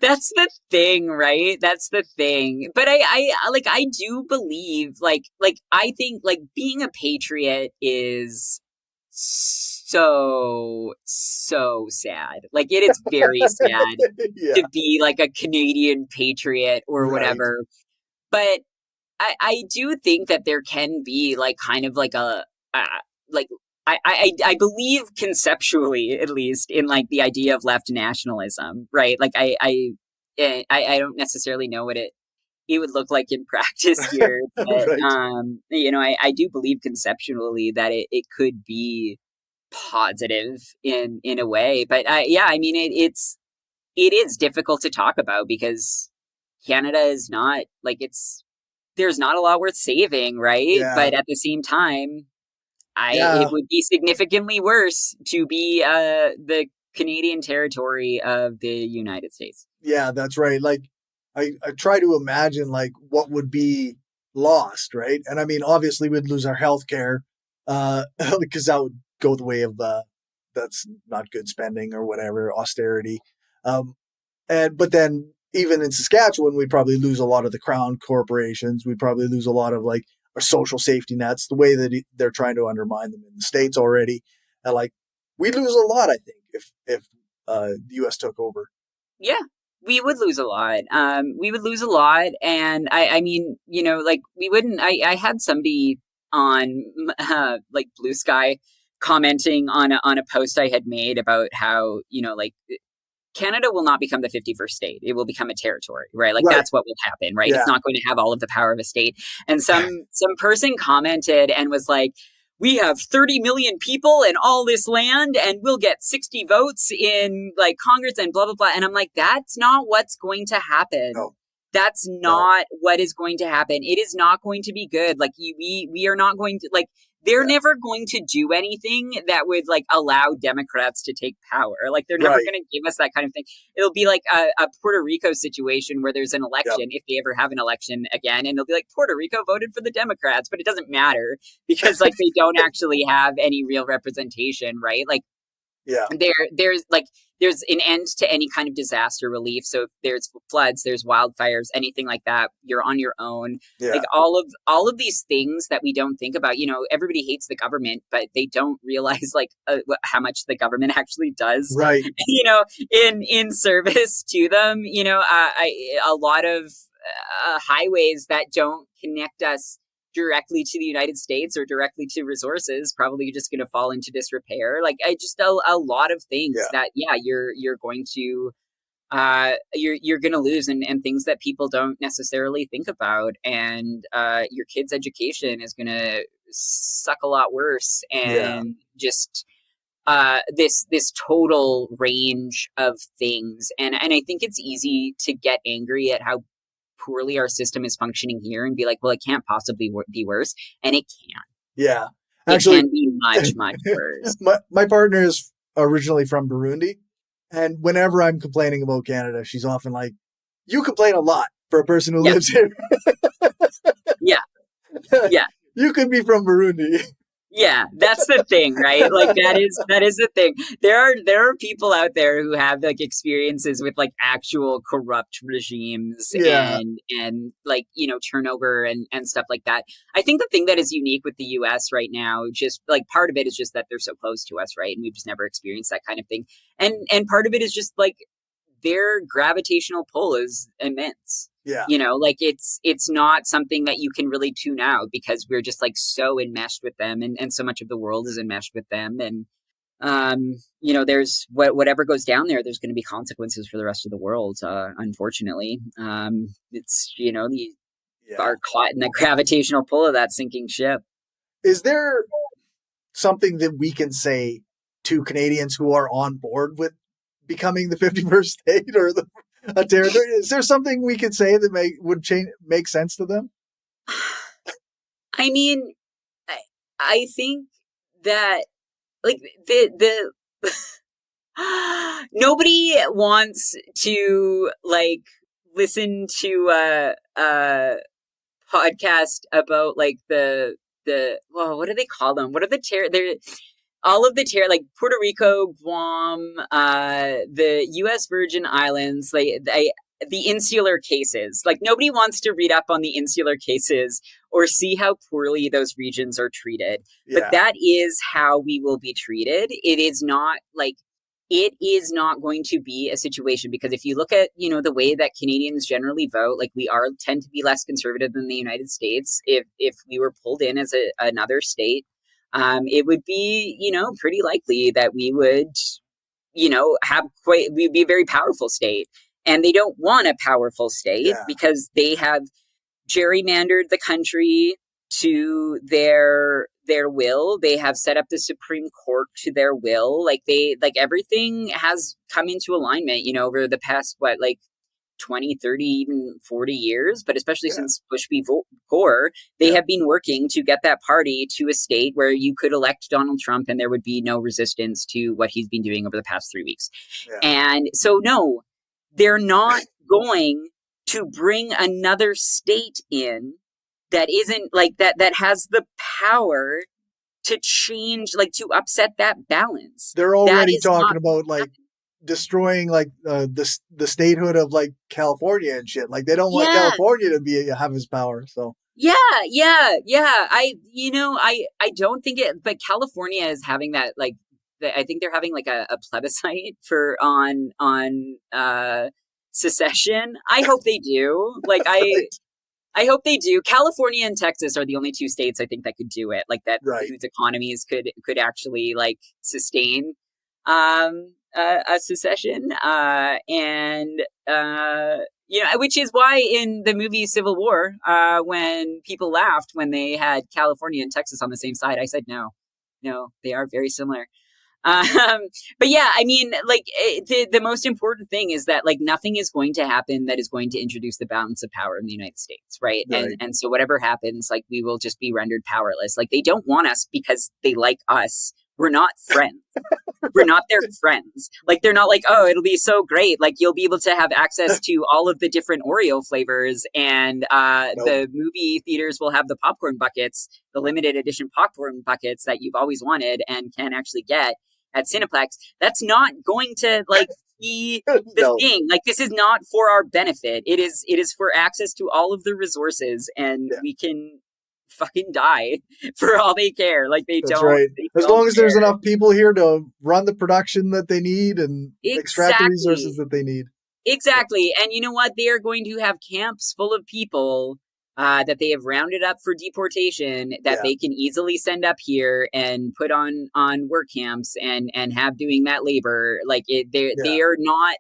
that's the thing, right? That's the thing. But I do believe, I think, like, being a patriot is so sad. Like, it is very sad Yeah, to be like a Canadian patriot or right. whatever. But I do think that there can be like kind of like uh, like I believe conceptually, at least, in like the idea of left nationalism, right? Like I don't necessarily know what it would look like in practice here, but Right. I do believe conceptually that it could be positive in a way. But yeah, I mean it is difficult to talk about because Canada is not like there's not a lot worth saving, right? Yeah. But at the same time, it Yeah. would be significantly worse to be the Canadian territory of the United States. Yeah, that's right. Like I try to imagine like what would be lost, right? And I mean, obviously we'd lose our health care, because that would go the way of that's not good spending or whatever, austerity. Um, and but then even in Saskatchewan, we'd probably lose a lot of the crown corporations. We'd probably lose a lot of like our social safety nets, the way that they're trying to undermine them in the States already. And like we'd lose a lot, I think, if the US took over. Yeah, we would lose a lot. We would lose a lot, and I mean, like we wouldn't. I had somebody on like Blue Sky commenting on a post I had made about how like Canada will not become the 51st state. It will become a territory, right? Like Right. that's what will happen, right? It's Yeah. not going to have all of the power of a state. And some person commented and was like, "We have 30 million people and all this land and we'll get 60 votes in like Congress and blah blah blah." And I'm like, "That's not what's going to happen. No. That's No. not what is going to happen. It is not going to be good. Like we are not going to like they're Yeah. never going to do anything that would like allow Democrats to take power. Like they're never Right. going to give us that kind of thing. It'll be like a Puerto Rico situation where there's an Yep. election, if they ever have an election again, and they'll be like, Puerto Rico voted for the Democrats, but it doesn't matter because like they don't actually have any real representation, right? Like Yeah. there's an end to any kind of disaster relief. So if there's floods, there's wildfires, anything like that, you're on your own. Yeah. Like all of these things that we don't think about. Everybody hates the government, but they don't realize like how much the government actually does. Right. In service to them. A lot of highways that don't connect us directly to the United States or directly to resources probably just going to fall into disrepair. Like I just a lot of things Yeah. that you're going to you're going to lose and things that people don't necessarily think about, and your kids' education is going to suck a lot worse, Yeah. and just this total range of things, and I think it's easy to get angry at how poorly our system is functioning here and be like, well, it can't possibly be worse. And it can. Yeah. It Actually, can be much, much worse. my partner is originally from Burundi, and whenever I'm complaining about Canada, she's often like, "You complain a lot for a person who Yeah. lives here." Yeah. Yeah. You could be from Burundi. Yeah, that's the thing, right? Like that is the thing. There are people out there who have like experiences with like actual corrupt regimes Yeah. and like, turnover and stuff like that. I think the thing that is unique with the US right now, just like part of it is just that they're so close to us, right? And we've just never experienced that kind of thing. And part of it is just like their gravitational pull is immense. Yeah. Like it's not something that you can really tune out because we're just like so enmeshed with them, and so much of the world is enmeshed with them. And there's whatever goes down there's going to be consequences for the rest of the world, unfortunately. It's you Yeah. are caught in the gravitational pull of that sinking ship. Is there something that we can say to Canadians who are on board with becoming the 51st state or a territory? Is there something we could say that would make sense to them? I mean, I think that like the nobody wants to like listen to a podcast about like the what do they call them? What are they're all of the like Puerto Rico, Guam, the U.S. Virgin Islands, the insular cases. Like nobody wants to read up on the insular cases or see how poorly those regions are treated. But Yeah. that is how we will be treated. It is not going to be a situation, because if you look at, the way that Canadians generally vote, like we tend to be less conservative than the United States. If we were pulled in as another state, it would be, pretty likely that we would, we'd be a very powerful state. And they don't want a powerful state Yeah. because they have gerrymandered the country to their will. They have set up the Supreme Court to their will. Like everything has come into alignment, over the past, 20, 30, even 40 years, but especially since Bush v. Gore, they have been working to get that party to a state where you could elect Donald Trump and there would be no resistance to what he's been doing over the past 3 weeks. Yeah. And so, no, they're not going to bring another state in that isn't that has the power to change, to upset that balance. They're already talking about destroying the statehood of California and shit. Like they don't want California to have his power. So yeah. I don't think it, but California is having that I think they're having a plebiscite on secession. I hope they do. I hope they do. California and Texas are the only two states I think that could do it, whose economies could actually sustain a secession, which is why in the movie Civil War, when people laughed when they had California and Texas on the same side, I said no, they are very similar. But yeah, I mean, the most important thing is that nothing is going to happen that is going to introduce the balance of power in the United States, right? And so whatever happens, we will just be rendered powerless. They don't want us because they like us. We're not friends. We're not their friends. They're not oh, it'll be so great. You'll be able to have access to all of the different Oreo flavors, and the movie theaters will have the popcorn buckets, the limited edition popcorn buckets that you've always wanted and can actually get at Cineplex. That's not going to be the thing. This is not for our benefit. It is for access to all of the resources, and we can fucking die for all they care. That's don't. Right. As long as there's enough people here to run the production that they need and extract the resources that they need. Exactly. And you know what? They are going to have camps full of people that they have rounded up for deportation that they can easily send up here and put on work camps and have doing that labor. They are not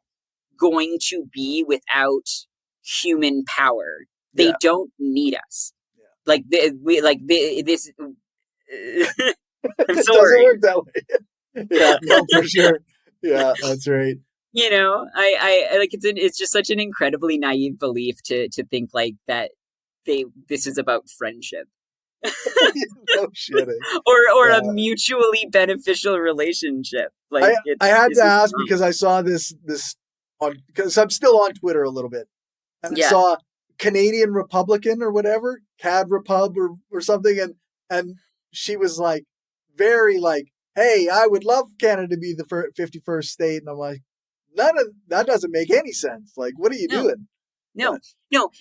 going to be without human power. They don't need us. I'm it sorry. Doesn't work that way. Yeah, no, for sure. Yeah, that's right. I it's just such an incredibly naive belief to think that this is about friendship. No shitting. or a mutually beneficial relationship. I had to ask because I saw this because I'm still on Twitter a little bit, and I saw Canadian Republican or whatever, Cad Repub or something, and she was very hey, I would love Canada to be the 51st state, and I'm like, that doesn't make any sense. What are you doing? No.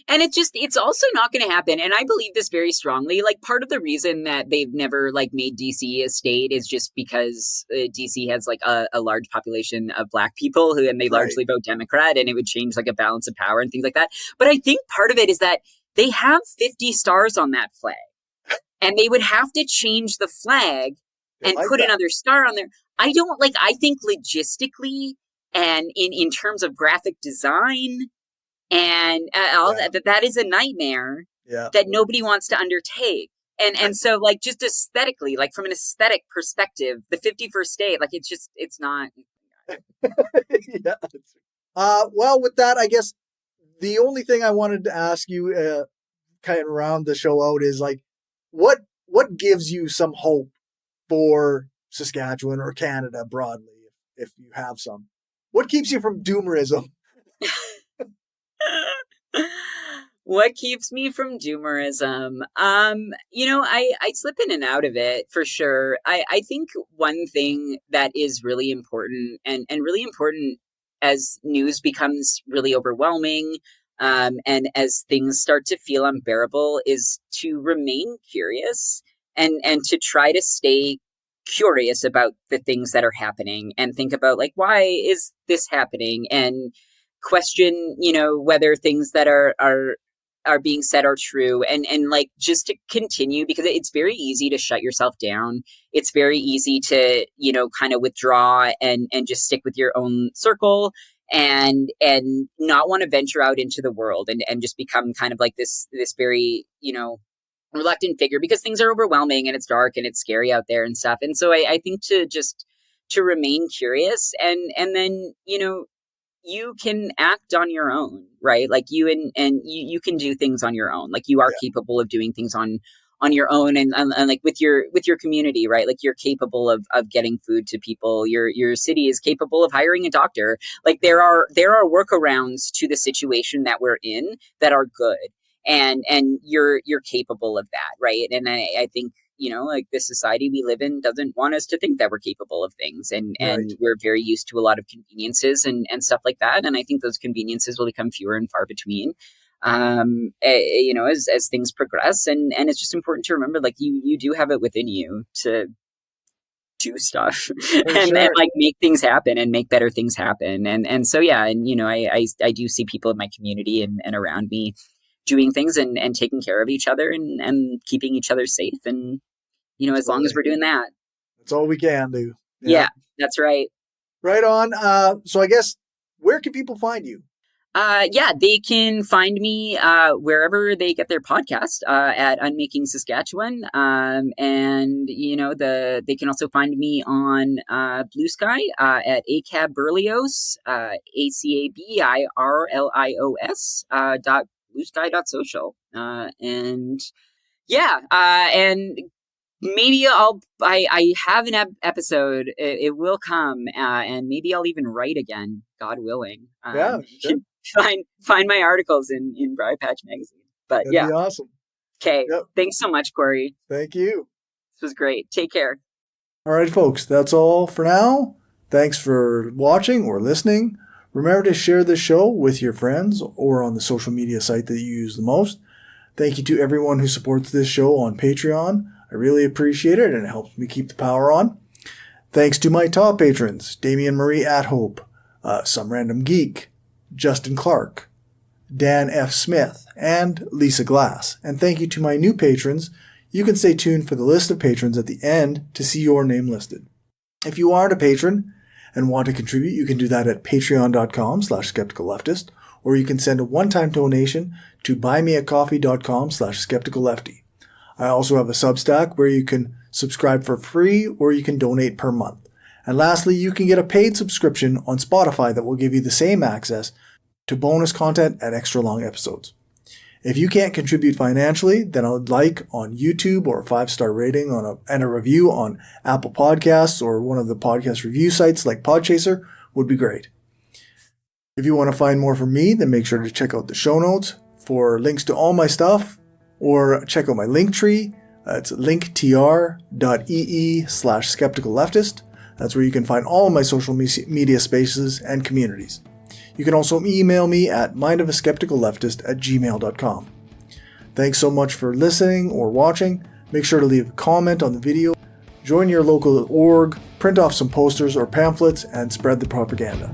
And it's also not going to happen. And I believe this very strongly. Part of the reason that they've never made DC a state is just because DC has a large population of Black people and they largely vote Democrat, and it would change a balance of power and things like that. But I think part of it is that they have 50 stars on that flag, and they would have to change the flag and put another star on there. I think logistically and in terms of graphic design, and that is a nightmare that nobody wants to undertake. And so just aesthetically, from an aesthetic perspective, the 51st state, it's not. Yeah. Well, with that, I guess the only thing I wanted to ask you kind of round the show out is what gives you some hope for Saskatchewan or Canada broadly, if you have some? What keeps you from doomerism? What keeps me from doomerism? I slip in and out of it for sure. I think one thing that is really important and really important as news becomes really overwhelming, and as things start to feel unbearable is to remain curious and to try to stay curious about the things that are happening and think about like, why is this happening? And question, whether things that are being said are true, and like just to continue, because it's very easy to shut yourself down. It's very easy to kind of withdraw and just stick with your own circle and not want to venture out into the world and just become kind of like this very reluctant figure, because things are overwhelming and it's dark and it's scary out there and stuff. And so I think to remain curious, and then you can act on your own, right? Like you can do things on your own. Like you are capable of doing things on your own, and like with your community, right? Like you're capable of getting food to people. Your city is capable of hiring a doctor. Like there are workarounds to the situation that we're in that are good, and you're capable of that, right? And I think like the society we live in doesn't want us to think that we're capable of things. And we're very used to a lot of conveniences and stuff like that. And I think those conveniences will become fewer and far between, as things progress. And it's just important to remember, like, you do have it within you to do stuff and like make things happen and make better things happen. And so, yeah. And, I do see people in my community and around me doing things and taking care of each other and keeping each other safe. And, as long as we're doing that. That's all we can do. Yeah, that's right. Right on. So I guess, where can people find you? They can find me wherever they get their podcast, at Unmaking Saskatchewan. And, they can also find me on Blue Sky at ACAB Berlioz, ACABIRLIOS .bluesky.social. And maybe I have an episode. It will come, and maybe I'll even write again, God willing. Find my articles in Briar Patch Magazine. But That'd be awesome. Okay. Yep. Thanks so much, Corey. Thank you. This was great. Take care. All right, folks. That's all for now. Thanks for watching or listening. Remember to share this show with your friends or on the social media site that you use the most. Thank you to everyone who supports this show on Patreon. I really appreciate it, and it helps me keep the power on. Thanks to my top patrons, Damian Marie Athope, Some Random Geek, Justin Clark, Dan F. Smith, and Lisa Glass. And thank you to my new patrons. You can stay tuned for the list of patrons at the end to see your name listed. If you aren't a patron and want to contribute, you can do that at patreon.com/skepticalleftist, or you can send a one-time donation to buymeacoffee.com/skepticallefty. I also have a Substack where you can subscribe for free or you can donate per month. And lastly, you can get a paid subscription on Spotify that will give you the same access to bonus content and extra long episodes. If you can't contribute financially, then a like on YouTube or a 5-star rating and a review on Apple Podcasts or one of the podcast review sites like Podchaser would be great. If you want to find more from me, then make sure to check out the show notes for links to all my stuff, or check out my link tree. It's linktr.ee/skepticalleftist. That's where you can find all of my social media spaces and communities. You can also email me at mindofaskepticalleftist@gmail.com. Thanks so much for listening or watching. Make sure to leave a comment on the video, join your local org, print off some posters or pamphlets, and spread the propaganda.